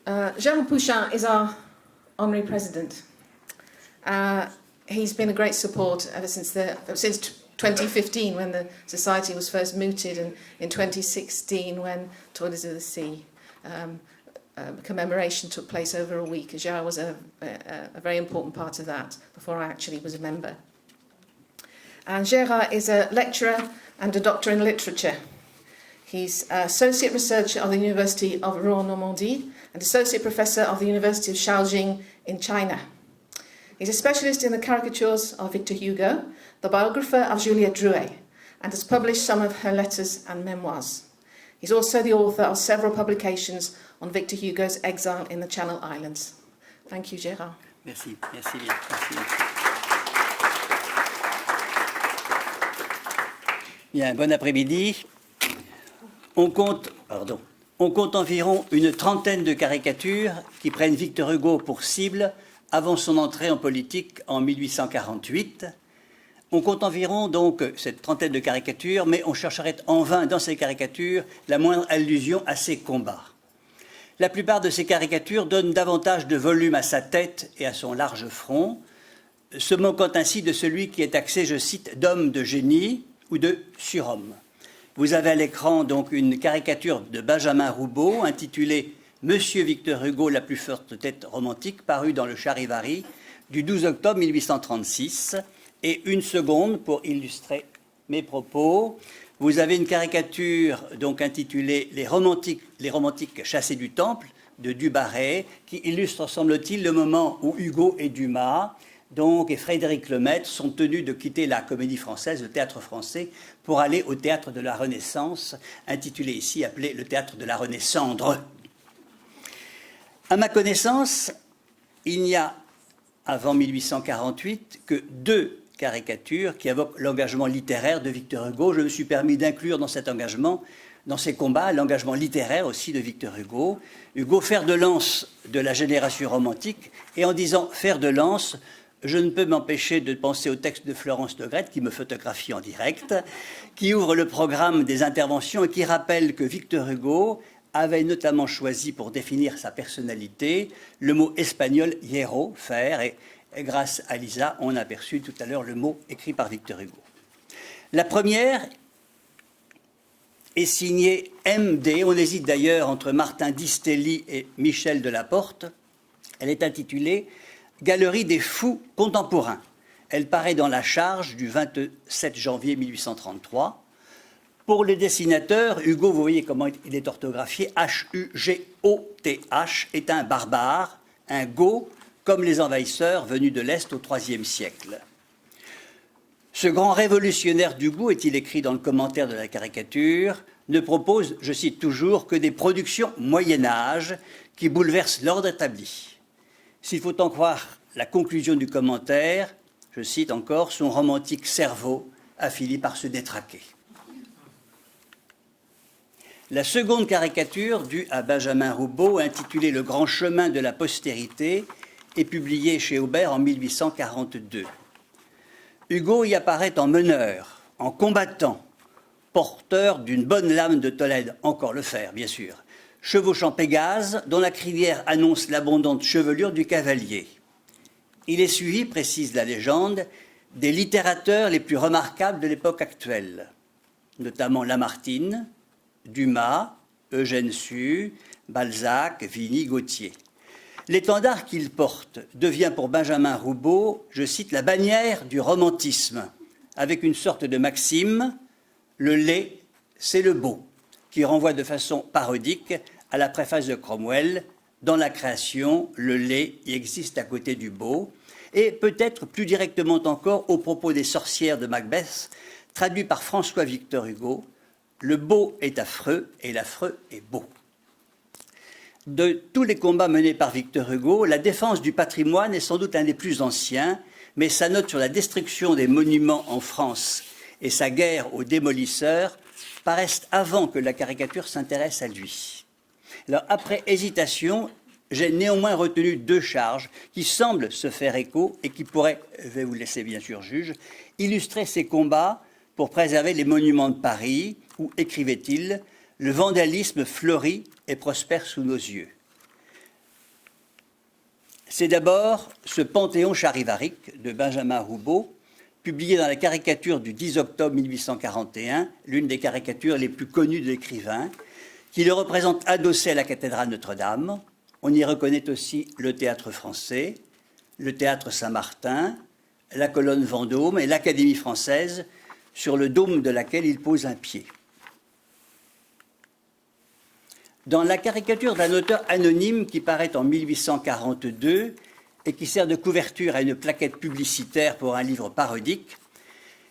Gérard Pouchin is our honorary president. He's been a great support ever since 2015, when the society was first mooted, and in 2016 when Toilers of the Sea commemoration took place over a week. Gérard was a very important part of that before I actually was a member. And Gérard is a lecturer and a doctor in literature. He's associate researcher of the University of Rouen-Normandie and associate professor of the University of Shaoxing in China. He's a specialist in the caricatures of Victor Hugo, the biographer of Juliette Drouet, and has published some of her letters and memoirs. He's also the author of several publications on Victor Hugo's exile in the Channel Islands. Thank you, Gérard. Merci, merci bien. Merci. Bien, bon après-midi. On compte environ une trentaine de caricatures qui prennent Victor Hugo pour cible avant son entrée en politique en 1848. On compte environ donc cette trentaine de caricatures, mais on chercherait en vain dans ces caricatures la moindre allusion à ses combats. La plupart de ces caricatures donnent davantage de volume à sa tête et à son large front, se moquant ainsi de celui qui est taxé, je cite, d'homme de génie ou de surhomme. Vous avez à l'écran donc une caricature de Benjamin Roubaud intitulée « Monsieur Victor Hugo, la plus forte tête romantique » parue dans le Charivari du 12 octobre 1836. Et une seconde pour illustrer mes propos. Vous avez une caricature donc intitulée « Les romantiques chassés du Temple » de Dubarret, qui illustre, semble-t-il, le moment où Hugo et Dumas et Frédéric Lemaître sont tenus de quitter la Comédie Française, le théâtre français, pour aller au théâtre de la Renaissance, intitulé ici, appelé le théâtre de la Renaissandre. À ma connaissance, il n'y a, avant 1848, que deux caricatures qui évoquent l'engagement littéraire de Victor Hugo. Je me suis permis d'inclure dans cet engagement, dans ces combats, l'engagement littéraire aussi de Victor Hugo. Hugo, fer de lance de la génération romantique, et en disant fer de lance, je ne peux m'empêcher de penser au texte de Florence Legrette, qui me photographie en direct, qui ouvre le programme des interventions et qui rappelle que Victor Hugo avait notamment choisi pour définir sa personnalité le mot espagnol hierro, fer, et grâce à Lisa, on a aperçu tout à l'heure le mot écrit par Victor Hugo. La première est signée MD, on hésite d'ailleurs entre Martin Distelli et Michel Delaporte. Elle est intitulée « Galerie des fous contemporains ». Elle paraît dans la Charge du 27 janvier 1833. Pour le dessinateur, Hugo, vous voyez comment il est orthographié, H-U-G-O-T-H, est un barbare, un Go, comme les envahisseurs venus de l'Est au IIIe siècle. Ce grand révolutionnaire du goût, est-il écrit dans le commentaire de la caricature, ne propose, je cite toujours, que des productions Moyen-Âge qui bouleversent l'ordre établi. S'il faut en croire la conclusion du commentaire, je cite encore, son romantique cerveau a fini par se détraquer. La seconde caricature, due à Benjamin Roubaud, intitulée « Le grand chemin de la postérité », est publiée chez Aubert en 1842. Hugo y apparaît en meneur, en combattant, porteur d'une bonne lame de Tolède, encore le fer, bien sûr, chevauchant Pégase, dont la crinière annonce l'abondante chevelure du cavalier. Il est suivi, précise la légende, des littérateurs les plus remarquables de l'époque actuelle, notamment Lamartine, Dumas, Eugène Sue, Balzac, Vigny, Gautier. L'étendard qu'il porte devient pour Benjamin Roubaud, je cite, la bannière du romantisme, avec une sorte de maxime, le laid, c'est le beau, qui renvoie de façon parodique à la préface de Cromwell, dans la création, le laid y existe à côté du beau, et peut-être plus directement encore au propos des sorcières de Macbeth, traduit par François-Victor Hugo, le beau est affreux et l'affreux est beau. De tous les combats menés par Victor Hugo, la défense du patrimoine est sans doute un des plus anciens, mais sa note sur la destruction des monuments en France et sa guerre aux démolisseurs paraissent avant que la caricature s'intéresse à lui. Alors, après hésitation, j'ai néanmoins retenu deux charges qui semblent se faire écho et qui pourraient, je vais vous laisser bien sûr juge, illustrer ces combats pour préserver les monuments de Paris, où, écrivait-il, le vandalisme fleurit et prospère sous nos yeux. C'est d'abord ce Panthéon charivarique de Benjamin Roubaud, publié dans la caricature du 10 octobre 1841, l'une des caricatures les plus connues de l'écrivain, qui le représente adossé à la cathédrale Notre-Dame. On y reconnaît aussi le théâtre français, le théâtre Saint-Martin, la colonne Vendôme et l'Académie française, sur le dôme de laquelle il pose un pied. Dans la caricature d'un auteur anonyme qui paraît en 1842 et qui sert de couverture à une plaquette publicitaire pour un livre parodique,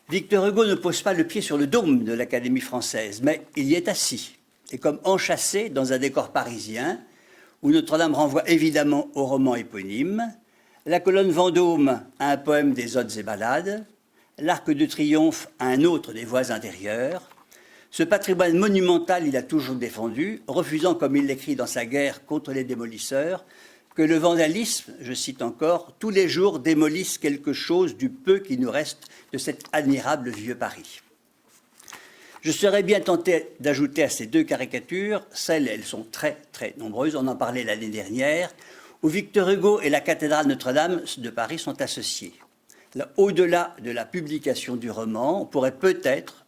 Victor Hugo ne pose pas le pied sur le dôme de l'Académie française, mais il y est assis, et comme enchâssé dans un décor parisien, où Notre-Dame renvoie évidemment au roman éponyme, la colonne Vendôme à un poème des Odes et Ballades, l'Arc de Triomphe à un autre des Voies intérieures. Ce patrimoine monumental, il a toujours défendu, refusant, comme il l'écrit dans sa guerre contre les démolisseurs, que le vandalisme, je cite encore, tous les jours démolisse quelque chose du peu qui nous reste de cet admirable vieux Paris. Je serais bien tenté d'ajouter à ces deux caricatures, elles sont très très nombreuses, on en parlait l'année dernière, où Victor Hugo et la cathédrale Notre-Dame de Paris sont associés. Au-delà de la publication du roman, on pourrait peut-être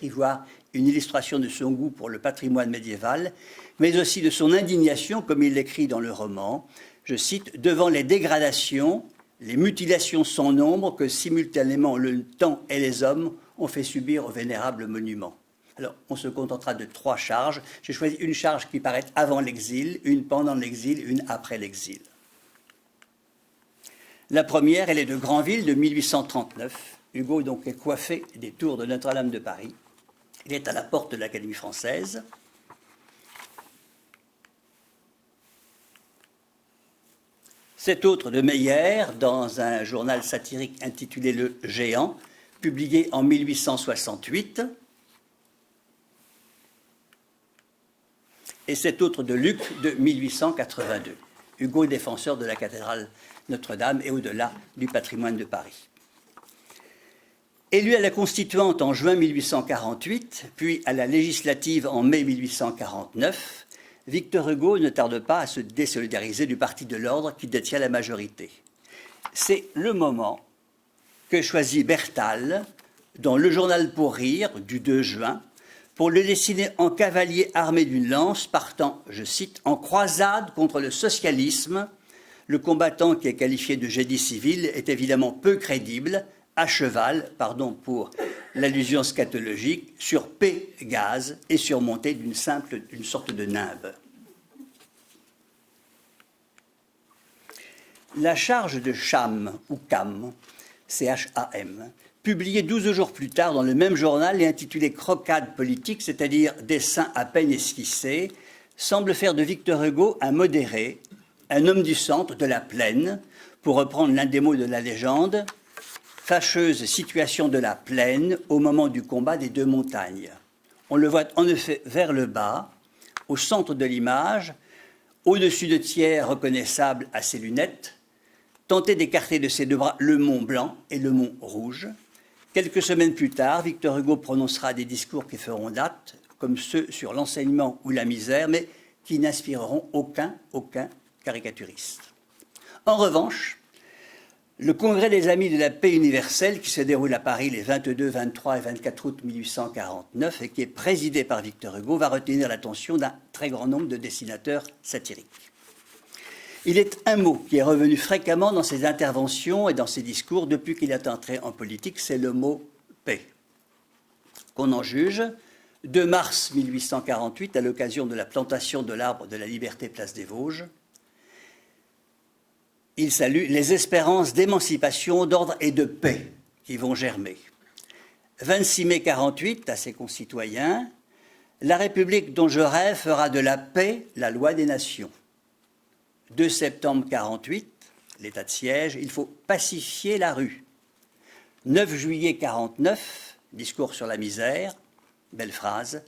y voir une illustration de son goût pour le patrimoine médiéval, mais aussi de son indignation, comme il l'écrit dans le roman, je cite, « devant les dégradations, les mutilations sans nombre que simultanément le temps et les hommes ont fait subir au vénérable monument. » Alors, on se contentera de 3 charges. J'ai choisi une charge qui paraît avant l'exil, une pendant l'exil, une après l'exil. La première, elle est de Granville, de 1839. Hugo donc est coiffé des tours de Notre-Dame de Paris. Il est à la porte de l'Académie française. Cet autre de Meyer, dans un journal satirique intitulé Le Géant, publié en 1868. Et cet autre de Luc, de 1882. Hugo, défenseur de la cathédrale Notre-Dame et au-delà du patrimoine de Paris. Élu à la Constituante en juin 1848, puis à la législative en mai 1849, Victor Hugo ne tarde pas à se désolidariser du Parti de l'Ordre qui détient la majorité. C'est le moment que choisit Bertal dans Le Journal pour rire du 2 juin pour le dessiner en cavalier armé d'une lance partant, je cite, en croisade contre le socialisme. Le combattant qui est qualifié de génie civil est évidemment peu crédible, à cheval, pardon pour l'allusion scatologique, sur Pégase et surmonté d'une sorte de nimbe. La charge de Cham, ou Cam, C-H-A-M, publiée 12 jours plus tard dans le même journal et intitulée Croquade politique, c'est-à-dire dessin à peine esquissé, semble faire de Victor Hugo un modéré, un homme du centre, de la plaine, pour reprendre l'un des mots de la légende, fâcheuse situation de la plaine au moment du combat des 2 montagnes. On le voit en effet vers le bas, au centre de l'image, au-dessus de Thiers reconnaissable à ses lunettes, tenter d'écarter de ses 2 bras le mont Blanc et le mont Rouge. Quelques semaines plus tard, Victor Hugo prononcera des discours qui feront date, comme ceux sur l'enseignement ou la misère, mais qui n'inspireront aucun caricaturiste. En revanche, le Congrès des Amis de la Paix universelle, qui se déroule à Paris les 22, 23 et 24 août 1849 et qui est présidé par Victor Hugo, va retenir l'attention d'un très grand nombre de dessinateurs satiriques. Il est un mot qui est revenu fréquemment dans ses interventions et dans ses discours depuis qu'il est entré en politique, c'est le mot « paix ». Qu'on en juge, 2 mars 1848, à l'occasion de la plantation de l'arbre de la Liberté place des Vosges, il salue les espérances d'émancipation, d'ordre et de paix qui vont germer. 26 mai 48, à ses concitoyens, la République dont je rêve fera de la paix la loi des nations. 2 septembre 48, l'état de siège, il faut pacifier la rue. 9 juillet 49, discours sur la misère, belle phrase,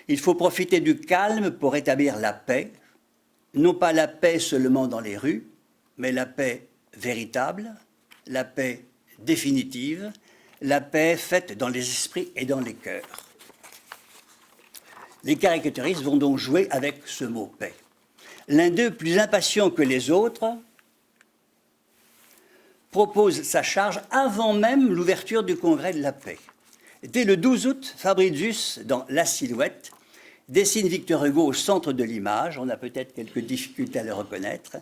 il faut profiter du calme pour établir la paix, non pas la paix seulement dans les rues, mais la paix véritable, la paix définitive, la paix faite dans les esprits et dans les cœurs. Les caricaturistes vont donc jouer avec ce mot « paix ». L'un d'eux, plus impatient que les autres, propose sa charge avant même l'ouverture du Congrès de la paix. Dès le 12 août, Fabricius, dans La Silhouette, dessine Victor Hugo au centre de l'image, on a peut-être quelques difficultés à le reconnaître,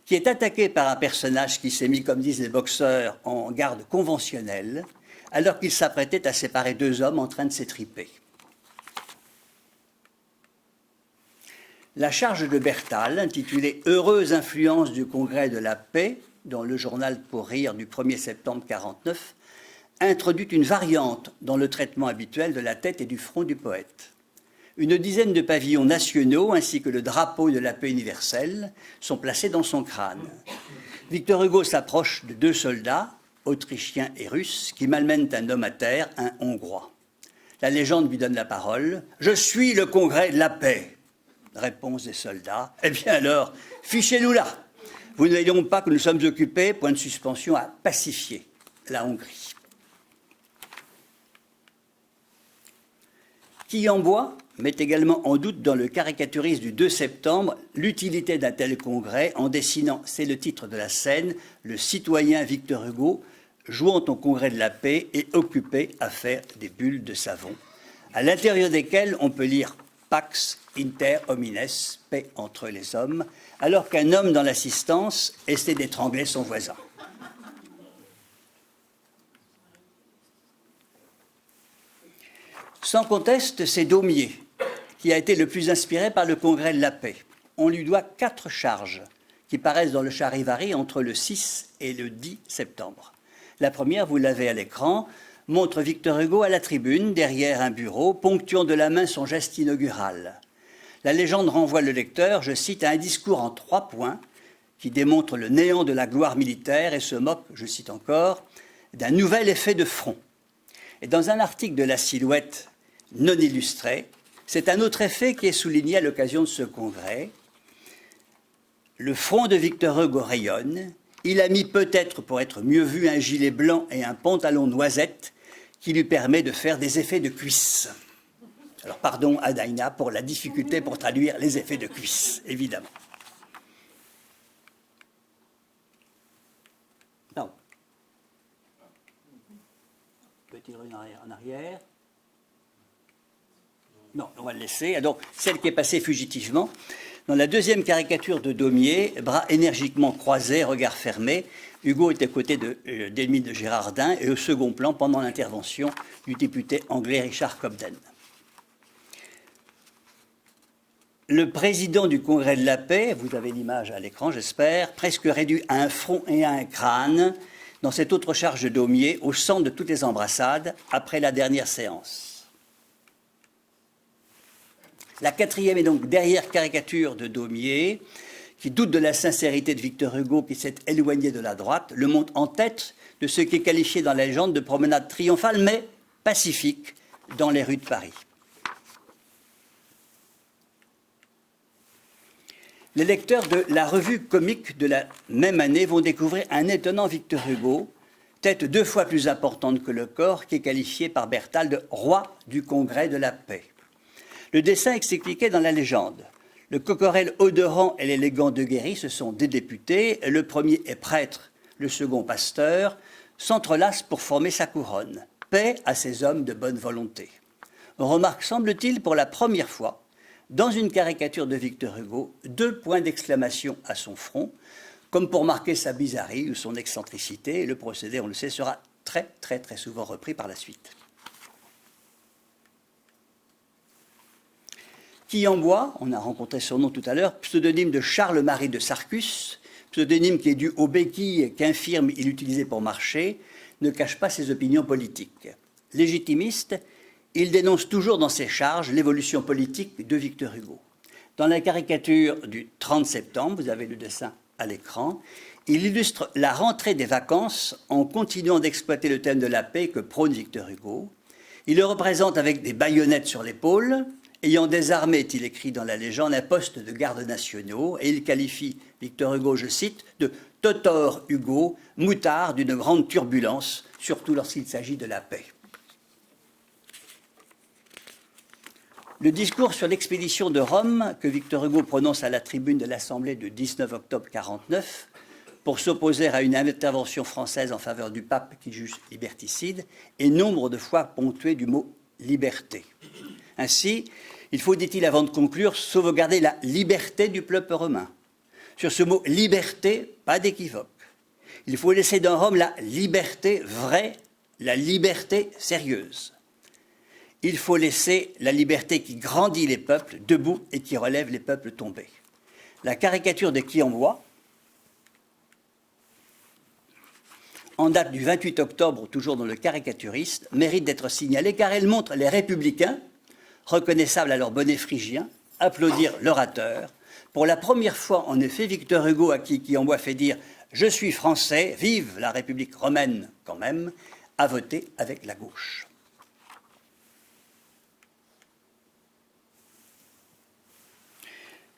qui est attaqué par un personnage qui s'est mis, comme disent les boxeurs, en garde conventionnelle, alors qu'il s'apprêtait à séparer deux hommes en train de s'étriper. La charge de Bertal, intitulée « Heureuse influence du Congrès de la paix », dans le journal Pour rire du 1er septembre 1949, introduit une variante dans le traitement habituel de la tête et du front du poète. Une dizaine de pavillons nationaux ainsi que le drapeau de la paix universelle sont placés dans son crâne. Victor Hugo s'approche de deux soldats, autrichiens et russes, qui malmènent un homme à terre, un Hongrois. La légende lui donne la parole. « Je suis le Congrès de la paix !» Réponse des soldats. « Eh bien alors, fichez-nous là. Vous ne voyez donc pas que nous sommes occupés, point de suspension, à pacifier la Hongrie. » Quillembois met également en doute dans le caricaturiste du 2 septembre l'utilité d'un tel congrès en dessinant, c'est le titre de la scène, le citoyen Victor Hugo jouant au congrès de la paix et occupé à faire des bulles de savon, à l'intérieur desquelles on peut lire Pax inter homines, paix entre les hommes, alors qu'un homme dans l'assistance essaie d'étrangler son voisin. Sans conteste, c'est Daumier qui a été le plus inspiré par le Congrès de la paix. On lui doit 4 charges qui paraissent dans le Charivari entre le 6 et le 10 septembre. La première, vous l'avez à l'écran, montre Victor Hugo à la tribune, derrière un bureau, ponctuant de la main son geste inaugural. La légende renvoie le lecteur, je cite, à un discours en 3 points qui démontre le néant de la gloire militaire et se moque, je cite encore, d'un nouvel effet de front. Et dans un article de La Silhouette non illustré, c'est un autre effet qui est souligné à l'occasion de ce congrès. Le front de Victor Hugo rayonne. Il a mis peut-être, pour être mieux vu, un gilet blanc et un pantalon noisette qui lui permet de faire des effets de cuisse. Alors pardon à Daina pour la difficulté pour traduire les effets de cuisse, évidemment. Non. Peut-il revenir en arrière? Non, on va le laisser. Donc, celle qui est passée fugitivement. Dans la deuxième caricature de Daumier, bras énergiquement croisés, regard fermé, Hugo est à côté d'Émile de Girardin et au second plan pendant l'intervention du député anglais Richard Cobden. Le président du Congrès de la paix, vous avez l'image à l'écran, j'espère, presque réduit à un front et à un crâne, dans cette autre charge de Daumier, au centre de toutes les embrassades, après la dernière séance. La quatrième est donc derrière caricature de Daumier, qui doute de la sincérité de Victor Hugo, qui s'est éloigné de la droite, le monte en tête de ce qui est qualifié dans la légende de promenade triomphale, mais pacifique, dans les rues de Paris. Les lecteurs de la revue comique de la même année vont découvrir un étonnant Victor Hugo, tête 2 fois plus importante que le corps, qui est qualifié par Bertal de roi du Congrès de la paix. Le dessin s'expliquait dans la légende. Le coquerel odorant et l'élégant de Guéry, ce sont des députés. Le premier est prêtre, le second pasteur, s'entrelacent pour former sa couronne. Paix à ces hommes de bonne volonté. On remarque, semble-t-il, pour la première fois, dans une caricature de Victor Hugo, 2 points d'exclamation à son front, comme pour marquer sa bizarrerie ou son excentricité. Et le procédé, on le sait, sera très souvent repris par la suite. Quillembois, on a rencontré son nom tout à l'heure, pseudonyme de Charles-Marie de Sarcus, pseudonyme qui est dû aux béquilles qu'infirme il utilisait pour marcher, ne cache pas ses opinions politiques. Légitimiste, il dénonce toujours dans ses charges l'évolution politique de Victor Hugo. Dans la caricature du 30 septembre, vous avez le dessin à l'écran, il illustre la rentrée des vacances en continuant d'exploiter le thème de la paix que prône Victor Hugo. Il le représente avec des baïonnettes sur l'épaule, ayant désarmé, est-il écrit dans la légende, un poste de garde nationaux, et il qualifie Victor Hugo, je cite, de « Totor Hugo, moutard d'une grande turbulence, surtout lorsqu'il s'agit de la paix ». Le discours sur l'expédition de Rome que Victor Hugo prononce à la tribune de l'Assemblée le 19 octobre 1949 pour s'opposer à une intervention française en faveur du pape qu'il juge liberticide, et nombre de fois ponctué du mot liberté. Ainsi, il faut, dit-il avant de conclure, sauvegarder la liberté du peuple romain. Sur ce mot liberté, pas d'équivoque. Il faut laisser dans Rome la liberté vraie, la liberté sérieuse. Il faut laisser la liberté qui grandit les peuples debout et qui relève les peuples tombés. La caricature de Quiamboi, en date du 28 octobre, toujours dans le Caricaturiste, mérite d'être signalée car elle montre les républicains, reconnaissables à leur bonnet phrygien, applaudir l'orateur. Pour la première fois, en effet, Victor Hugo, à qui Quiamboi fait dire « Je suis français, vive la République romaine quand même », a voté avec la gauche.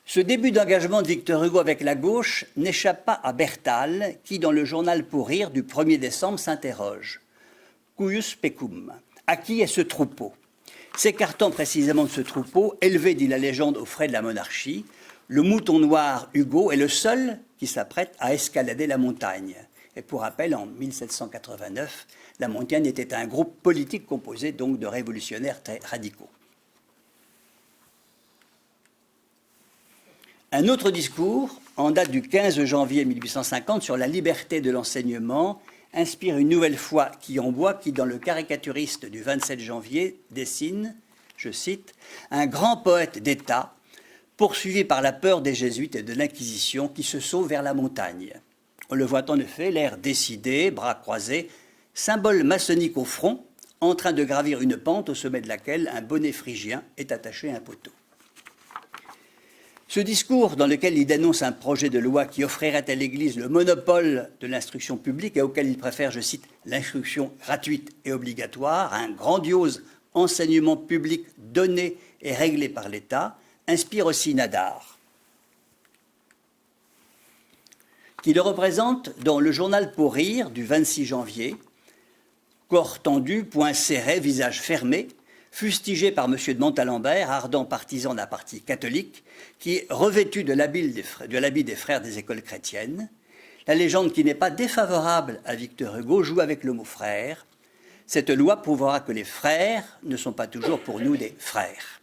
Ce début d'engagement de Victor Hugo avec la gauche n'échappe pas à Bertal, qui, dans le journal Pour rire du 1er décembre, s'interroge. Cuius pecum, à qui est ce troupeau? S'écartant précisément de ce troupeau, élevé, dit la légende, aux frais de la monarchie, le mouton noir Hugo est le seul qui s'apprête à escalader la montagne. Et pour rappel, en 1789, la montagne était un groupe politique composé donc de révolutionnaires très radicaux. Un autre discours, en date du 15 janvier 1850, sur la liberté de l'enseignement, inspire une nouvelle fois Quiamboi, qui, dans le Caricaturiste du 27 janvier, dessine, je cite, « un grand poète d'État, poursuivi par la peur des jésuites et de l'Inquisition, qui se sauve vers la montagne. » On le voit en effet, l'air décidé, bras croisés, symbole maçonnique au front, en train de gravir une pente au sommet de laquelle un bonnet phrygien est attaché à un poteau. Ce discours, dans lequel il dénonce un projet de loi qui offrirait à l'Église le monopole de l'instruction publique et auquel il préfère, je cite, l'instruction gratuite et obligatoire, un grandiose enseignement public donné et réglé par l'État, inspire aussi Nadar, qui le représente dans le journal Pour rire du 26 janvier, corps tendu, poings serrés, visage fermé, fustigé par M. de Montalembert, ardent partisan d'un parti catholique, qui est revêtu de l'habit des frères des écoles chrétiennes. La légende qui n'est pas défavorable à Victor Hugo joue avec le mot frère. Cette loi prouvera que les frères ne sont pas toujours pour nous des frères.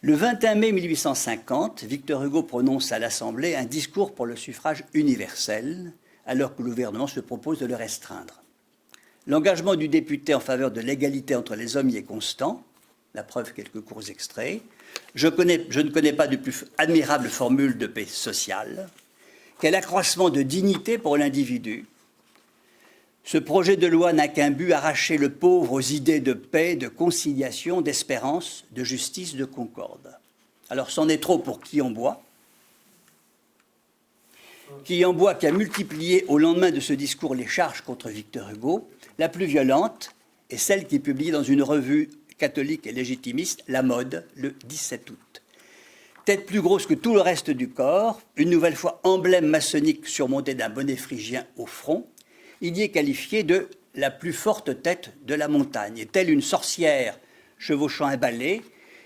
Le 21 mai 1850, Victor Hugo prononce à l'Assemblée un discours pour le suffrage universel, alors que le gouvernement se propose de le restreindre. L'engagement du député en faveur de l'égalité entre les hommes y est constant. La preuve, quelques courts extraits. Je ne connais pas de plus admirable formule de paix sociale. Quel accroissement de dignité pour l'individu. Ce projet de loi n'a qu'un but, arracher le pauvre aux idées de paix, de conciliation, d'espérance, de justice, de concorde. Alors, c'en est trop pour Quiamboi. Quiamboi qui a multiplié au lendemain de ce discours les charges contre Victor Hugo. La plus violente est celle qui est publiée dans une revue catholique et légitimiste, La Mode, le 17 août. Tête plus grosse que tout le reste du corps, une nouvelle fois emblème maçonnique surmonté d'un bonnet phrygien au front, il y est qualifié de la plus forte tête de la montagne. Et telle une sorcière chevauchant un balai,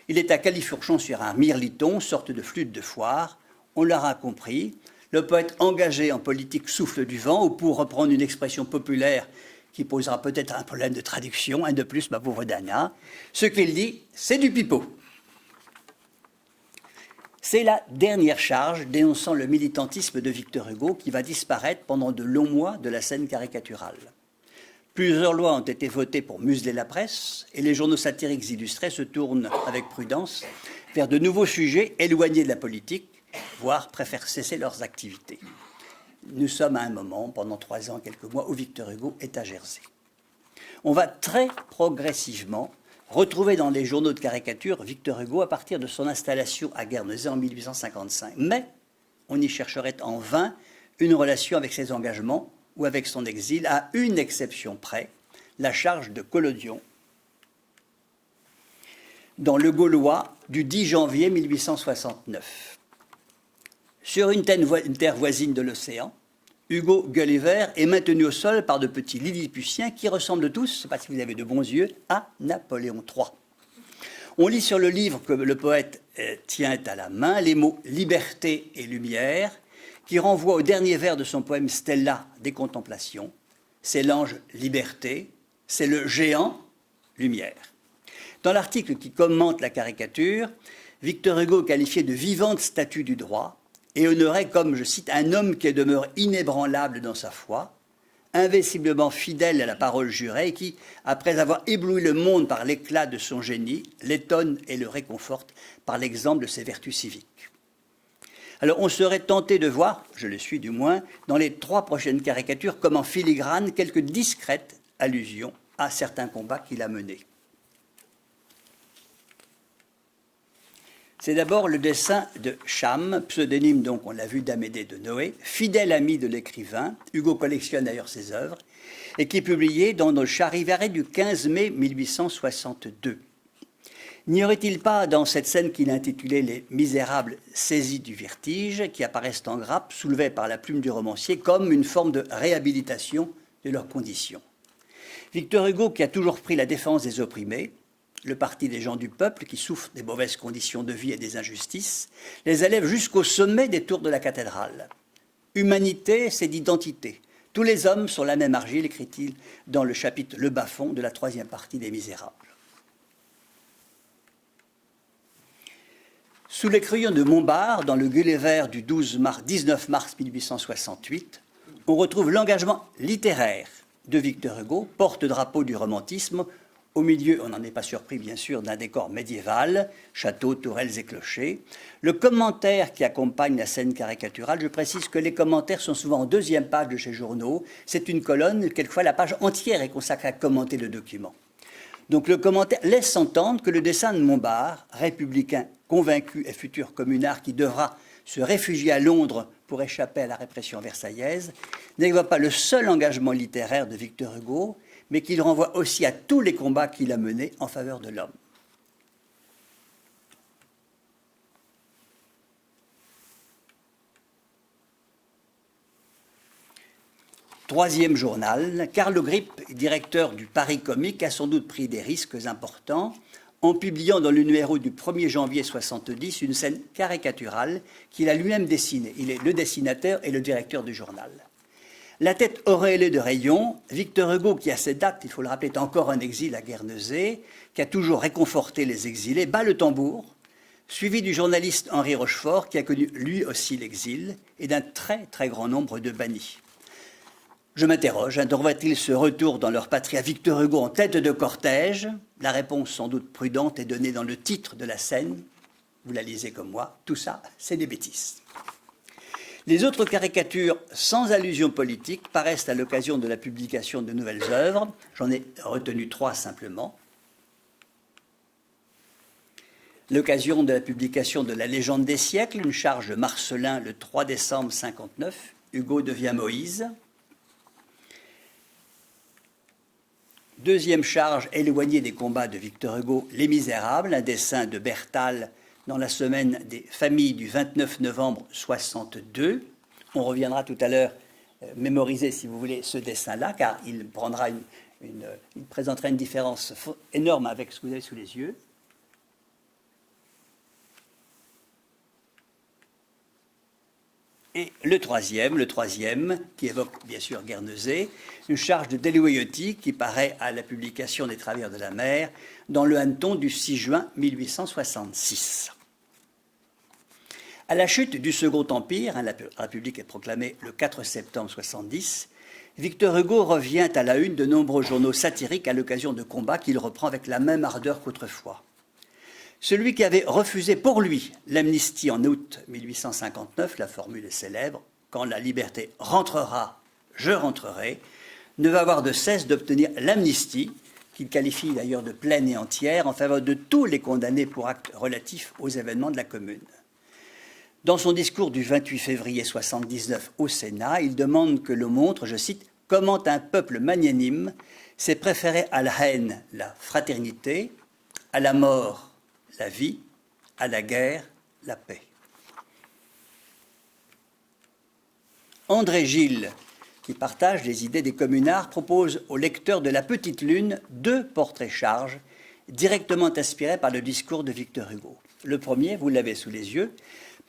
il est à califourchon sur un mirliton, sorte de flûte de foire. On l'aura compris, le poète engagé en politique souffle du vent, ou pour reprendre une expression populaire qui posera peut-être un problème de traduction, un de plus, ma pauvre Dana, ce qu'il dit, c'est du pipeau. C'est la dernière charge dénonçant le militantisme de Victor Hugo qui va disparaître pendant de longs mois de la scène caricaturale. Plusieurs lois ont été votées pour museler la presse et les journaux satiriques illustrés se tournent avec prudence vers de nouveaux sujets éloignés de la politique, voire préfèrent cesser leurs activités. Nous sommes à un moment, pendant 3 ans, quelques mois, où Victor Hugo est à Jersey. On va très progressivement retrouver dans les journaux de caricature Victor Hugo à partir de son installation à Guernesey en 1855. Mais on y chercherait en vain une relation avec ses engagements ou avec son exil, à une exception près, la charge de collodion dans Le Gaulois du 10 janvier 1869. Sur une terre voisine de l'océan, Hugo Gulliver est maintenu au sol par de petits Lilliputiens qui ressemblent tous, je ne sais pas si vous avez de bons yeux, à Napoléon III. On lit sur le livre que le poète tient à la main les mots « liberté » et « lumière » qui renvoie au dernier vers de son poème Stella des Contemplations. C'est l'ange liberté, c'est le géant lumière. Dans l'article qui commente la caricature, Victor Hugo qualifiait de vivante statue du droit et honorait comme, je cite, un homme qui demeure inébranlable dans sa foi, invinciblement fidèle à la parole jurée et qui, après avoir ébloui le monde par l'éclat de son génie, l'étonne et le réconforte par l'exemple de ses vertus civiques. Alors on serait tenté de voir, je le suis du moins, dans les 3 prochaines caricatures comme en filigrane quelques discrètes allusions à certains combats qu'il a menés. C'est d'abord le dessin de Cham, pseudonyme donc, on l'a vu, d'Amédée de Noé, fidèle ami de l'écrivain, Hugo collectionne d'ailleurs ses œuvres, et qui est publié dans le Charivaret du 15 mai 1862. N'y aurait-il pas dans cette scène qu'il intitulait « Les Misérables saisis du vertige » qui apparaissent en grappe, soulevés par la plume du romancier, comme une forme de réhabilitation de leurs conditions. Victor Hugo, qui a toujours pris la défense des opprimés, le parti des gens du peuple qui souffrent des mauvaises conditions de vie et des injustices, les élève jusqu'au sommet des tours de la cathédrale. Humanité, c'est d'identité. Tous les hommes sont la même argile, écrit-il dans le chapitre Le Bas-fond de la 3e partie des Misérables. Sous les crayons de Montbard, dans le Gulliver du 19 mars 1868, on retrouve l'engagement littéraire de Victor Hugo, porte-drapeau du romantisme, au milieu, on n'en est pas surpris bien sûr, d'un décor médiéval, châteaux, tourelles et clochers. Le commentaire qui accompagne la scène caricaturale, je précise que les commentaires sont souvent en 2e page de ces journaux. C'est une colonne, quelquefois la page entière est consacrée à commenter le document. Donc le commentaire laisse entendre que le dessin de Montbard, républicain convaincu et futur communard qui devra se réfugier à Londres pour échapper à la répression versaillaise, n'évoque pas le seul engagement littéraire de Victor Hugo, mais qu'il renvoie aussi à tous les combats qu'il a menés en faveur de l'homme. Troisième journal, Carlo Grip, directeur du Paris Comique, a sans doute pris des risques importants en publiant dans le numéro du 1er janvier 70 une scène caricaturale qu'il a lui-même dessinée. Il est le dessinateur et le directeur du journal. La tête auréolée de rayons, Victor Hugo, qui à cette date, il faut le rappeler, est encore en exil à Guernesey, qui a toujours réconforté les exilés, bat le tambour, suivi du journaliste Henri Rochefort, qui a connu lui aussi l'exil, et d'un très très grand nombre de bannis. Je m'interroge, trouva-t-il ce retour dans leur patrie à Victor Hugo en tête de cortège? La réponse sans doute prudente est donnée dans le titre de la scène. Vous la lisez comme moi, tout ça, c'est des bêtises. Les autres caricatures sans allusion politique paraissent à l'occasion de la publication de nouvelles œuvres. J'en ai retenu 3 simplement. L'occasion de la publication de La Légende des siècles, une charge de Marcelin le 3 décembre 59, Hugo devient Moïse. Deuxième charge, éloignée des combats de Victor Hugo, Les Misérables, un dessin de Bertal dans la semaine des familles du 29 novembre 62. On reviendra tout à l'heure mémoriser, si vous voulez, ce dessin-là, car il présentera une différence énorme avec ce que vous avez sous les yeux. Et le troisième, qui évoque bien sûr Guernesey, une charge de Delioyotti qui paraît à la publication des Travailleurs de la mer dans le Hanneton du 6 juin 1866. À la chute du Second Empire, la République est proclamée le 4 septembre 70, Victor Hugo revient à la une de nombreux journaux satiriques à l'occasion de combats qu'il reprend avec la même ardeur qu'autrefois. Celui qui avait refusé pour lui l'amnistie en août 1859, la formule est célèbre, « Quand la liberté rentrera, je rentrerai », ne va avoir de cesse d'obtenir l'amnistie, qu'il qualifie d'ailleurs de pleine et entière, en faveur de tous les condamnés pour actes relatifs aux événements de la Commune. Dans son discours du 28 février 1979 au Sénat, il demande que l'on montre, je cite, « comment un peuple magnanime s'est préféré à la haine la fraternité, à la mort la vie, à la guerre, la paix. » André Gilles, qui partage les idées des communards, propose au lecteur de La Petite Lune 2 portraits-charges directement inspirés par le discours de Victor Hugo. Le premier, vous l'avez sous les yeux,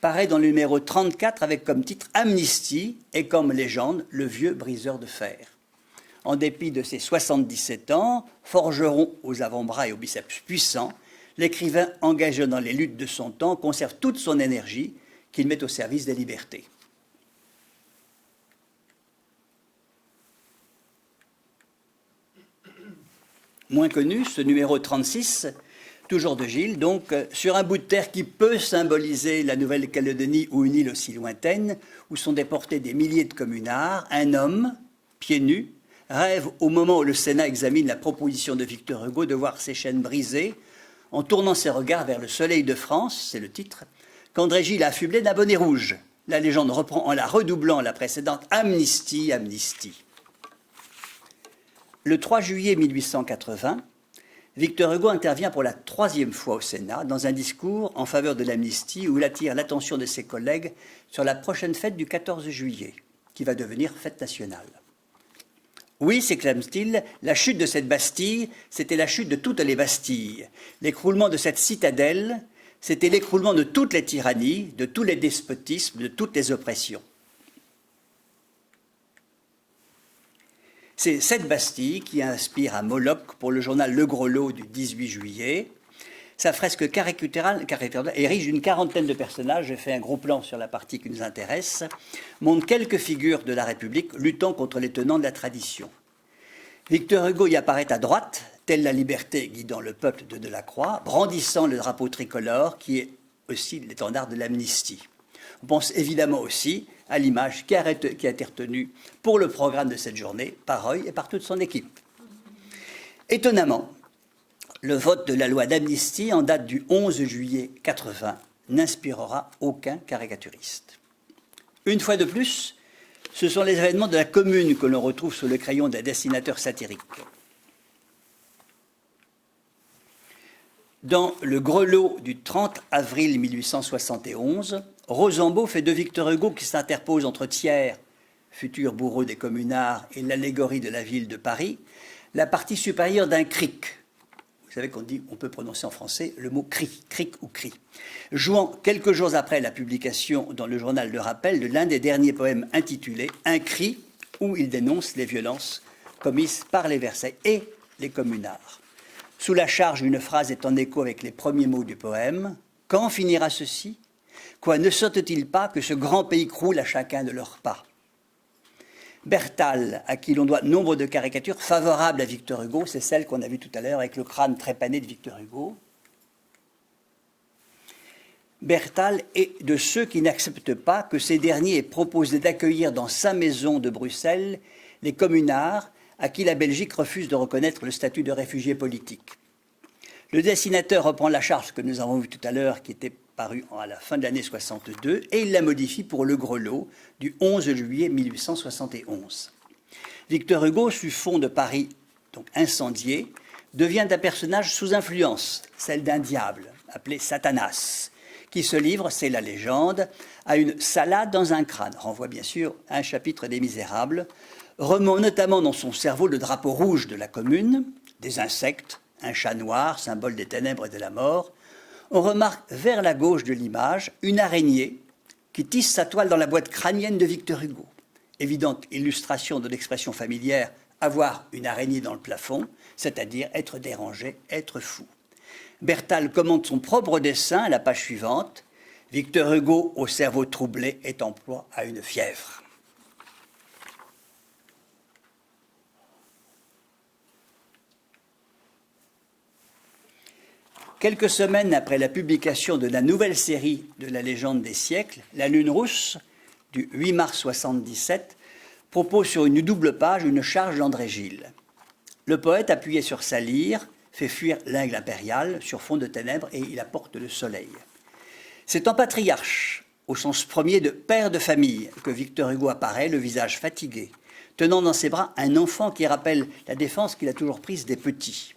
paraît dans le numéro 34 avec comme titre Amnistie et comme légende le vieux briseur de fer. En dépit de ses 77 ans, forgeron aux avant-bras et aux biceps puissants, l'écrivain engagé dans les luttes de son temps conserve toute son énergie qu'il met au service des libertés. Moins connu, ce numéro 36, toujours de Gilles, donc sur un bout de terre qui peut symboliser la Nouvelle-Calédonie ou une île aussi lointaine, où sont déportés des milliers de communards, un homme, pieds nus, rêve au moment où le Sénat examine la proposition de Victor Hugo de voir ses chaînes brisées, en tournant ses regards vers le soleil de France, c'est le titre, qu'André Gilles a affublé d'un bonnet rouge. La légende reprend en la redoublant la précédente Amnistie, Amnistie. Le 3 juillet 1880, Victor Hugo intervient pour la 3e fois au Sénat dans un discours en faveur de l'amnistie où il attire l'attention de ses collègues sur la prochaine fête du 14 juillet, qui va devenir fête nationale. Oui, s'exclame-t-il, la chute de cette Bastille, c'était la chute de toutes les Bastilles. L'écroulement de cette citadelle, c'était l'écroulement de toutes les tyrannies, de tous les despotismes, de toutes les oppressions. C'est cette Bastille qui inspire à Moloch pour le journal Le Gros Lot du 18 juillet. Sa fresque caricaturale est riche d'une quarantaine de personnages, j'ai fait un gros plan sur la partie qui nous intéresse, montre quelques figures de la République luttant contre les tenants de la tradition. Victor Hugo y apparaît à droite, telle la liberté guidant le peuple de Delacroix, brandissant le drapeau tricolore qui est aussi l'étendard de l'amnistie. On pense évidemment aussi à l'image qui a été retenue pour le programme de cette journée par Roy et par toute son équipe. Étonnamment, le vote de la loi d'amnistie en date du 11 juillet 80 n'inspirera aucun caricaturiste. Une fois de plus, ce sont les événements de la Commune que l'on retrouve sous le crayon d'un dessinateur satirique. Dans le Grelot du 30 avril 1871, Rosambeau fait de Victor Hugo, qui s'interpose entre Thiers, futur bourreau des communards, et l'allégorie de la ville de Paris, la partie supérieure d'un cric. Vous savez on peut prononcer en français le mot cri, cric ou cri. Jouant quelques jours après la publication dans le journal Le Rappel de l'un des derniers poèmes intitulé Un cri, où il dénonce les violences commises par les Versailles et les communards. Sous la charge, une phrase est en écho avec les premiers mots du poème. Quand finira ceci? Quoi, ne sortent-ils pas que ce grand pays croule à chacun de leurs pas? Bertal, à qui l'on doit nombre de caricatures favorables à Victor Hugo, c'est celle qu'on a vue tout à l'heure avec le crâne trépané de Victor Hugo. Bertal est de ceux qui n'acceptent pas que ces derniers aient proposé d'accueillir dans sa maison de Bruxelles les communards à qui la Belgique refuse de reconnaître le statut de réfugié politique. Le dessinateur reprend la charge que nous avons vue tout à l'heure, qui était parue à la fin de l'année 62, et il la modifie pour le Grelot du 11 juillet 1871. Victor Hugo, sur fond de Paris, donc incendié, devient un personnage sous influence, celle d'un diable, appelé Satanas, qui se livre, c'est la légende, à une salade dans un crâne, renvoie bien sûr à un chapitre des Misérables, remuant notamment dans son cerveau le drapeau rouge de la commune, des insectes, un chat noir, symbole des ténèbres et de la mort. On remarque vers la gauche de l'image une araignée qui tisse sa toile dans la boîte crânienne de Victor Hugo. Évidente illustration de l'expression familière « avoir une araignée dans le plafond », c'est-à-dire être dérangé, être fou. Bertal commente son propre dessin à la page suivante. Victor Hugo, au cerveau troublé, est en proie à une fièvre. Quelques semaines après la publication de la nouvelle série de la légende des siècles, La Lune rousse, du 8 mars 1977, propose sur une double page une charge d'André Gilles. Le poète, appuyé sur sa lyre, fait fuir l'aigle impérial sur fond de ténèbres et il apporte le soleil. C'est en patriarche, au sens premier de père de famille, que Victor Hugo apparaît, le visage fatigué, tenant dans ses bras un enfant qui rappelle la défense qu'il a toujours prise des petits.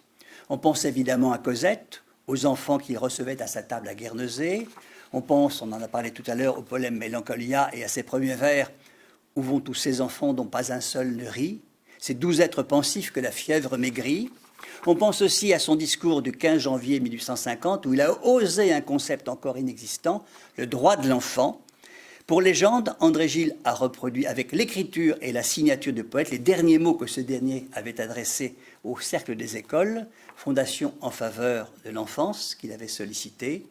On pense évidemment à Cosette, aux enfants qu'il recevait à sa table à Guernesey. On pense, on en a parlé tout à l'heure, au poème Mélancolia et à ses premiers vers « Où vont tous ces enfants dont pas un seul ne rit ?» Ces 12 êtres pensifs que la fièvre maigrit. On pense aussi à son discours du 15 janvier 1850 où il a osé un concept encore inexistant, le droit de l'enfant. Pour légende, André Gide a reproduit avec l'écriture et la signature du poète les derniers mots que ce dernier avait adressés au Cercle des écoles, fondation en faveur de l'enfance qu'il avait sollicité.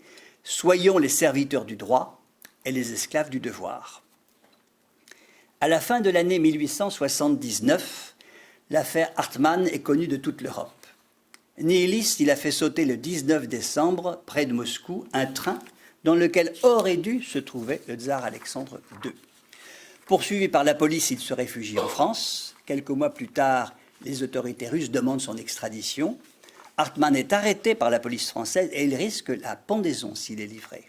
Soyons les serviteurs du droit et les esclaves du devoir. À la fin de l'année 1879, l'affaire Hartmann est connue de toute l'Europe. Nihiliste, il a fait sauter le 19 décembre, près de Moscou, un train dans lequel aurait dû se trouver le tsar Alexandre II. Poursuivi par la police, il se réfugie en France. Quelques mois plus tard, les autorités russes demandent son extradition. Hartmann est arrêté par la police française et il risque la pendaison s'il est livré.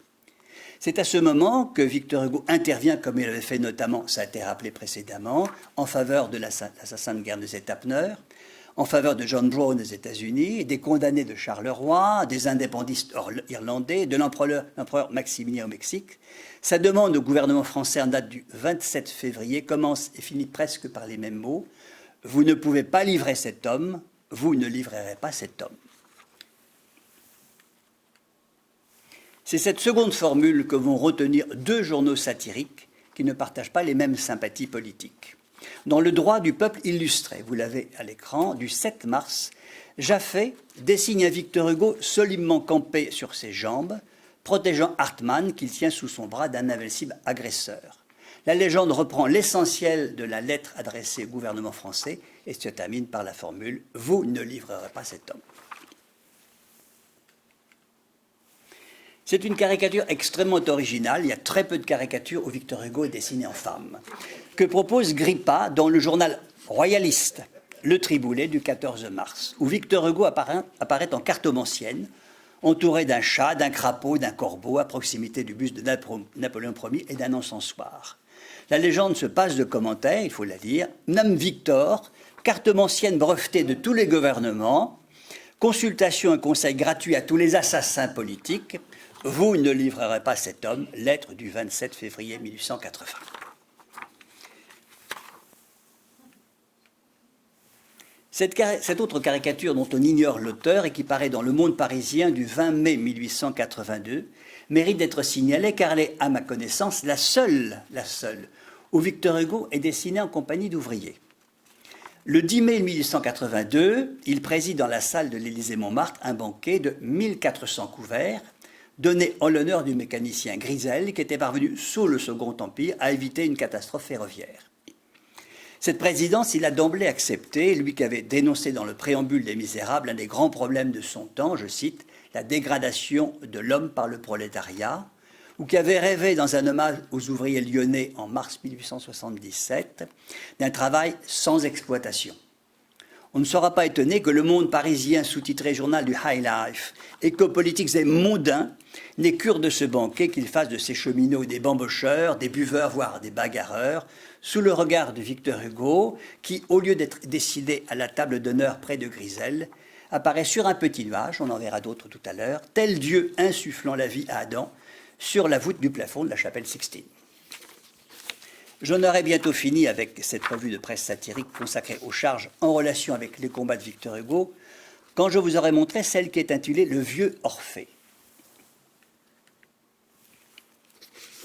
C'est à ce moment que Victor Hugo intervient, comme il avait fait notamment, ça a été rappelé précédemment, en faveur de l'assassin de Guernesey Tapner, en faveur de John Brown aux États-Unis, des condamnés de Charleroi, des indépendantistes irlandais, de l'empereur Maximilien au Mexique. Sa demande au gouvernement français en date du 27 février commence et finit presque par les mêmes mots. « Vous ne pouvez pas livrer cet homme, vous ne livrerez pas cet homme. » C'est cette seconde formule que vont retenir deux journaux satiriques qui ne partagent pas les mêmes sympathies politiques. Dans Le Droit du peuple illustré, vous l'avez à l'écran, du 7 mars, Jaffé dessine un Victor Hugo solidement campé sur ses jambes, protégeant Hartmann qu'il tient sous son bras d'un invincible agresseur. La légende reprend l'essentiel de la lettre adressée au gouvernement français et se termine par la formule « Vous ne livrerez pas cet homme ». C'est une caricature extrêmement originale. Il y a très peu de caricatures où Victor Hugo est dessiné en femme. Que propose Grippa dans le journal royaliste Le Triboulet du 14 mars, où Victor Hugo apparaît en cartomancienne, entouré d'un chat, d'un crapaud, d'un corbeau, à proximité du buste de Napoléon Ier et d'un encensoir. La légende se passe de commentaires, il faut la lire. Nomme Victor, cartomancienne brevetée de tous les gouvernements, consultation et conseil gratuit à tous les assassins politiques. Vous ne livrerez pas cet homme, lettre du 27 février 1880. Cette autre caricature dont on ignore l'auteur et qui paraît dans Le Monde parisien du 20 mai 1882 mérite d'être signalée car elle est, à ma connaissance, la seule où Victor Hugo est dessiné en compagnie d'ouvriers. Le 10 mai 1882, il préside dans la salle de l'Élysée-Montmartre un banquet de 1400 couverts donné en l'honneur du mécanicien Grisel qui était parvenu sous le Second Empire à éviter une catastrophe ferroviaire. Cette présidence, il a d'emblée accepté, lui qui avait dénoncé dans le préambule des Misérables un des grands problèmes de son temps, je cite, la dégradation de l'homme par le prolétariat, ou qui avait rêvé dans un hommage aux ouvriers lyonnais en mars 1877 d'un travail sans exploitation. On ne sera pas étonné que Le Monde parisien, sous-titré Journal du High Life, éco-politiques et mondains, n'ait cure de ce banquet qu'il fasse de ses cheminots des bambocheurs, des buveurs, voire des bagarreurs, sous le regard de Victor Hugo, qui, au lieu d'être décidé à la table d'honneur près de Grisel, apparaît sur un petit nuage, on en verra d'autres tout à l'heure, tel Dieu insufflant la vie à Adam, sur la voûte du plafond de la chapelle Sixtine. J'en aurai bientôt fini avec cette revue de presse satirique consacrée aux charges en relation avec les combats de Victor Hugo, quand je vous aurai montré celle qui est intitulée « Le vieux Orphée ».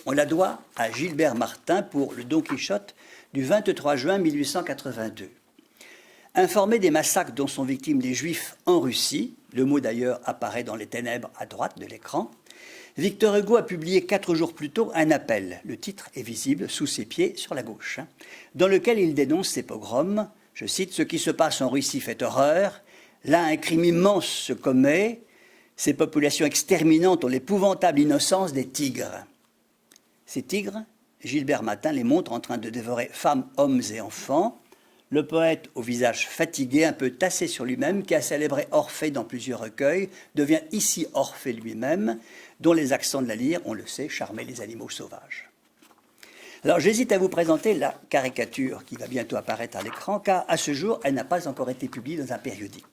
On la doit à Gilbert Martin pour le Don Quichotte du 23 juin 1882. Informé des massacres dont sont victimes les Juifs en Russie, le mot d'ailleurs apparaît dans les ténèbres à droite de l'écran, Victor Hugo a publié 4 jours plus tôt un appel, le titre est visible sous ses pieds sur la gauche, dans lequel il dénonce ces pogroms, je cite, « Ce qui se passe en Russie fait horreur, là un crime immense se commet, ces populations exterminantes ont l'épouvantable innocence des tigres. » Ces tigres, Gilbert Martin les montre en train de dévorer femmes, hommes et enfants. Le poète, au visage fatigué, un peu tassé sur lui-même, qui a célébré Orphée dans plusieurs recueils, devient ici Orphée lui-même, dont les accents de la lyre, on le sait, charmaient les animaux sauvages. Alors j'hésite à vous présenter la caricature qui va bientôt apparaître à l'écran, car à ce jour, elle n'a pas encore été publiée dans un périodique.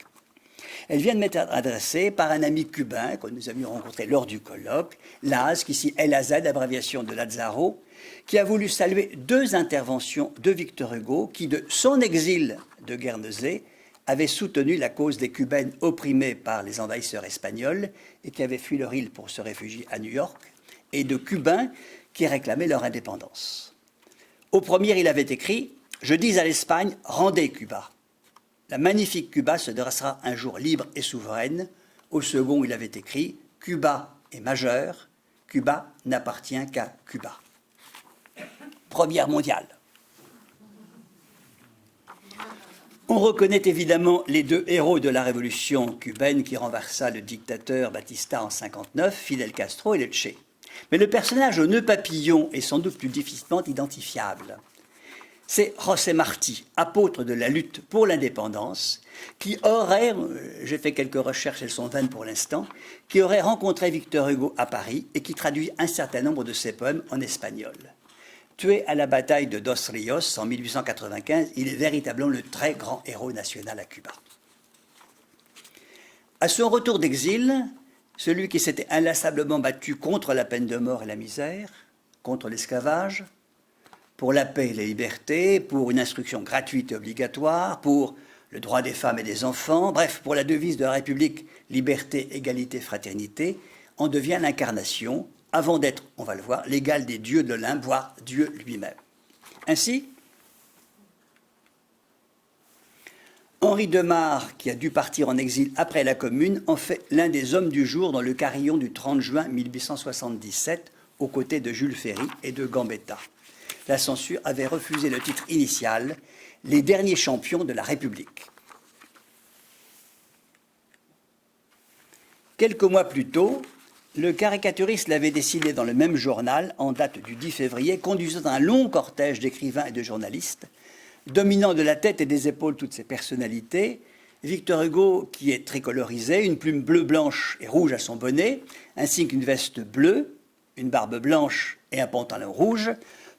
Elle vient de m'être adressée par un ami cubain que nous avions rencontré lors du colloque, Laz, qui ici LAZ, abréviation de Lazaro, qui a voulu saluer 2 interventions de Victor Hugo qui, de son exil de Guernesey, avait soutenu la cause des Cubaines opprimées par les envahisseurs espagnols et qui avaient fui leur île pour se réfugier à New York, et de Cubains qui réclamaient leur indépendance. Au premier, il avait écrit « Je dis à l'Espagne, rendez Cuba. La magnifique Cuba se dressera un jour libre et souveraine. » Au second, il avait écrit « Cuba est majeur, Cuba n'appartient qu'à Cuba. » Première mondiale. On reconnaît évidemment les deux héros de la révolution cubaine qui renversa le dictateur Batista en 1959, Fidel Castro et le Che. Mais le personnage au nœud papillon est sans doute plus difficilement identifiable. C'est José Martí, apôtre de la lutte pour l'indépendance, qui aurait, j'ai fait quelques recherches, elles sont vaines pour l'instant, qui aurait rencontré Victor Hugo à Paris et qui traduit un certain nombre de ses poèmes en espagnol. Tué à la bataille de Dos Rios en 1895, il est véritablement le très grand héros national à Cuba. À son retour d'exil, celui qui s'était inlassablement battu contre la peine de mort et la misère, contre l'esclavage, pour la paix et la liberté, pour une instruction gratuite et obligatoire, pour le droit des femmes et des enfants, bref, pour la devise de la République, liberté, égalité, fraternité, en devient l'incarnation, avant d'être, on va le voir, l'égal des dieux de l'Olympe, voire Dieu lui-même. Ainsi, Henri de Marre, qui a dû partir en exil après la Commune, en fait l'un des hommes du jour dans le carillon du 30 juin 1877, aux côtés de Jules Ferry et de Gambetta. La censure avait refusé le titre initial, les derniers champions de la République. Quelques mois plus tôt, le caricaturiste l'avait décidé dans le même journal, en date du 10 février, conduisant un long cortège d'écrivains et de journalistes, dominant de la tête et des épaules toutes ses personnalités. Victor Hugo, qui est tricolorisé, une plume bleue, blanche et rouge à son bonnet, ainsi qu'une veste bleue, une barbe blanche et un pantalon rouge,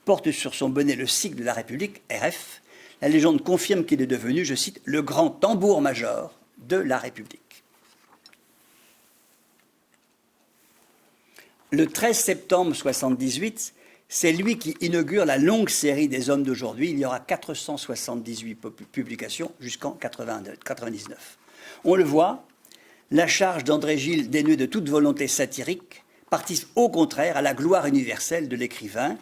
porte sur son bonnet le sigle de la République, RF. La légende confirme qu'il est devenu, je cite, le grand tambour-major de la République. Le 13 septembre 1978, c'est lui qui inaugure la longue série des hommes d'aujourd'hui. Il y aura 478 publications jusqu'en 1999. On le voit, la charge d'André Gide, dénuée de toute volonté satirique, participe au contraire à la gloire universelle de l'écrivain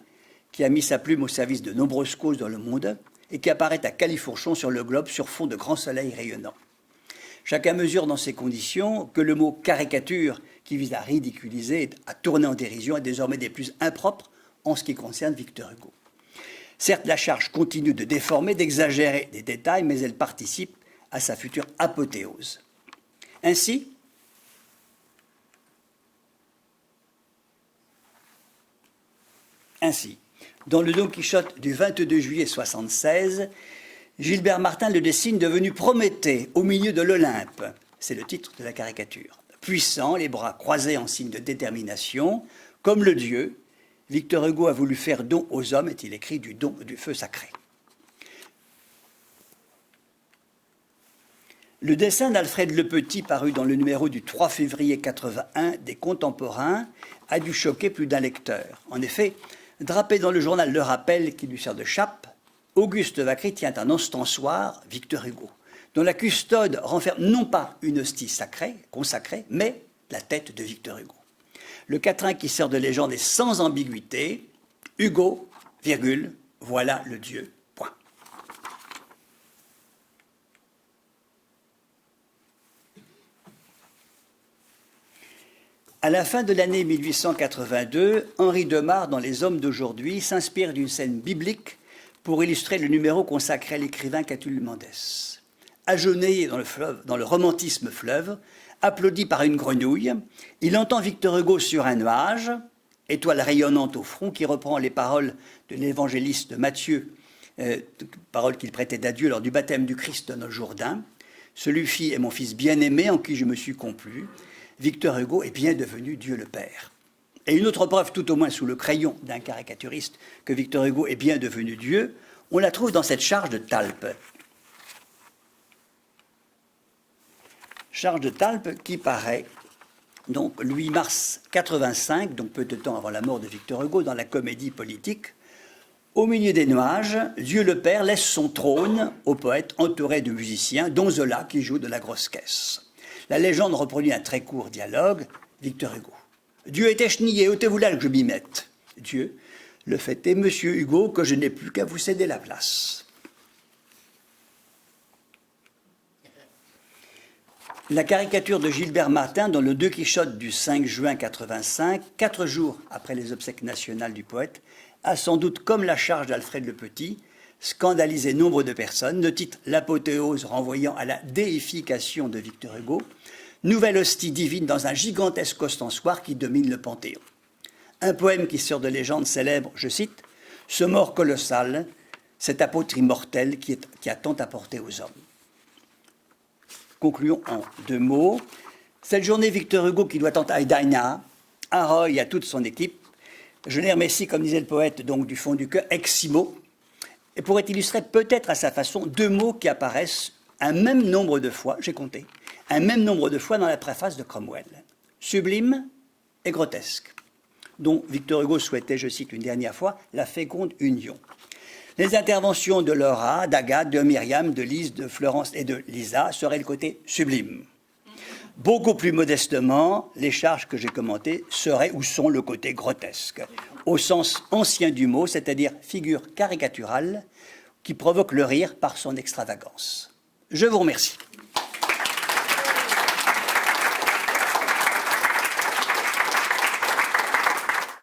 qui a mis sa plume au service de nombreuses causes dans le monde et qui apparaît à califourchon sur le globe sur fond de grands soleils rayonnants. Chacun mesure dans ces conditions que le mot caricature, qui vise à ridiculiser et à tourner en dérision, est désormais des plus impropres en ce qui concerne Victor Hugo. Certes, la charge continue de déformer, d'exagérer des détails, mais elle participe à sa future apothéose. Ainsi, dans le Don Quichotte du 22 juillet 1976, Gilbert Martin le dessine devenu Prométhée au milieu de l'Olympe. C'est le titre de la caricature. Puissant, les bras croisés en signe de détermination, comme le dieu, Victor Hugo a voulu faire don aux hommes, est-il écrit, du don du feu sacré. Le dessin d'Alfred Le Petit, paru dans le numéro du 3 février 81 des Contemporains, a dû choquer plus d'un lecteur. En effet, drapé dans le journal Le Rappel, qui lui sert de chape, Auguste Vacry tient un ostensoir, Victor Hugo, dont la custode renferme non pas une hostie sacrée, consacrée, mais la tête de Victor Hugo. Le quatrain qui sert de légende est sans ambiguïté. Hugo, virgule, voilà le dieu, point. À la fin de l'année 1882, Henri de Marre, dans Les Hommes d'aujourd'hui, s'inspire d'une scène biblique pour illustrer le numéro consacré à l'écrivain Catulle Mendès. Agenouillé dans le romantisme fleuve, applaudi par une grenouille, il entend Victor Hugo sur un nuage, étoile rayonnante au front, qui reprend les paroles de l'évangéliste Matthieu, paroles qu'il prêtait d'adieu lors du baptême du Christ dans le Jourdain. Celui-ci est mon fils bien-aimé en qui je me suis complu. Victor Hugo est bien devenu Dieu le Père. Et une autre preuve, tout au moins sous le crayon d'un caricaturiste, que Victor Hugo est bien devenu Dieu, on la trouve dans cette charge de Talpe. Charge de Talpe qui paraît donc le 8 mars 85, donc peu de temps avant la mort de Victor Hugo, dans la Comédie politique, Au milieu des nuages, Dieu le Père laisse son trône au poète entouré de musiciens, dont Zola qui joue de la grosse caisse. La légende reproduit un très court dialogue, Victor Hugo. Dieu était chenillé, ôtez-vous là que je m'y mette. Dieu, le fait est, monsieur Hugo, que je n'ai plus qu'à vous céder la place. La caricature de Gilbert Martin dans le Deux Quichotte du 5 juin 85, 4 jours après les obsèques nationales du poète, a sans doute, comme la charge d'Alfred le Petit, scandalisé nombre de personnes. Le titre L'apothéose renvoyant à la déification de Victor Hugo, nouvelle hostie divine dans un gigantesque ostensoir qui domine le Panthéon. Un poème qui sort de légende célèbre, je cite, « Ce mort colossal, cet apôtre immortel qui a tant apporté aux hommes ». Concluons en 2 mots. Cette journée, Victor Hugo, qui doit tant à Dinah, à Roy et à toute son équipe, je les remercie, comme disait le poète, donc du fond du cœur, ex-simo, et pourrait illustrer peut-être à sa façon 2 mots qui apparaissent un même nombre de fois, j'ai compté, un même nombre de fois dans la préface de Cromwell. Sublime et grotesque, dont Victor Hugo souhaitait, je cite une dernière fois, la féconde union. Les interventions de Laura, d'Agathe, de Myriam, de Lise, de Florence et de Lisa seraient le côté sublime. Beaucoup plus modestement, les charges que j'ai commentées seraient ou sont le côté grotesque, au sens ancien du mot, c'est-à-dire figure caricaturale qui provoque le rire par son extravagance. Je vous remercie.